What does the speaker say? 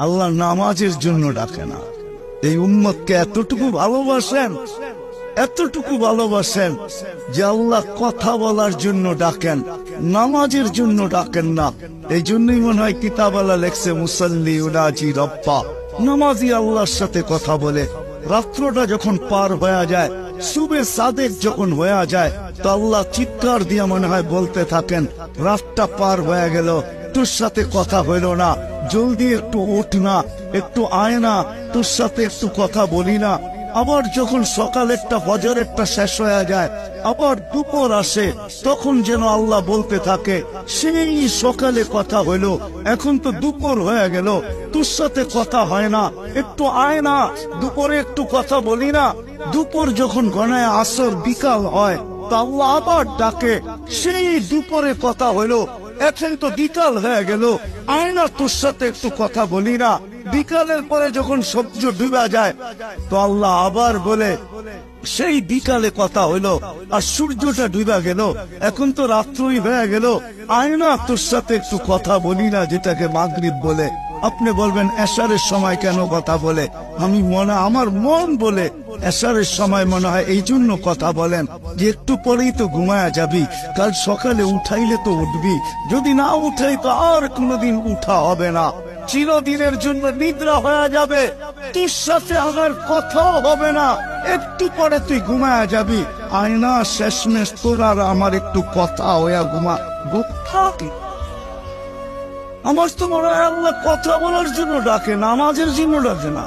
আল্লাহ নামাজের জন্য ডাকে না। এই উম্মতকে এতটুকু ভালোবাসেন যে আল্লাহ কথা বলার জন্য ডাকেন, নামাজের জন্য ডাকেন না। এই জন্যই মনে হয় কিতাবালা লেখছে মুসাল্লি উনাজি রব্বা, নামাজি আল্লাহর সাথে কথা বলে। রাত্রটা যখন পার হয়ে যায়, সুবে সাদেক যখন হয়ে যায়, তো আল্লাহ চিৎকার দিয়ে মনে হয় বলতে থাকেন, রাতটা পার হয়ে গেল, তোর সাথে কথা হইল না, জলদি একটু উঠ না, একটু আয় না, তোর সাথে একটু কথা বলি না। আবার যখন সকালেরটা ফজরেরটা শেষ হয়ে যায়, আবার দুপুর আসে, তখন যেন আল্লাহ বলতে থাকে, সেই সকালে কথা হইল, এখন তো দুপুর হয়ে গেল, তোর সাথে কথা হয় না, একটু আয় না, দুপুরে একটু কথা বলি না। দুপুর যখন গণায় আসর বিকাল হয়, তো আল্লাহ আবার ডাকে, সেই দুপুরে কথা হইল, এখন তো বিকাল হয়ে গেল, আয় না, তোর সাথে একটু কথা বলি না। বিকালের পরে যখন সূর্য ডুবে যায়, তো আল্লাহ আবার বলে, সেই বিকালে কথা হইলো, আর সূর্যটা ডুবে গেল, এখন তো রাত্রই হয়ে গেল, আয় না, তোর সাথে একটু কথা বলি না, যেটাকে মাগরিব বলে। আপনি বলবেন এশারের সময় কেন কথা বলে? আমার মন বলে এশারের সময় মনে হয় এই জন্য কথা বলেন যে একটু পরেই তো ঘুমায়া যাবি, কাল সকালে উঠাইলে তো উঠবি, যদি না উঠাই তো আর কোনোদিন উঠা হবে না, চিরদিনের জন্য নিদ্রা হয়ে যাবে, তোর সাথে আমার কথাও হবে না, একটু পরে তুই ঘুমায়া যাবি। আয়না শেষমেশ তোর আর আমার একটু কথা হইয়া ঘুমা। আমার তো মনে হয় আল্লাহ কথা বলার জন্য ডাকে, নামাজের জন্য ডাকে না।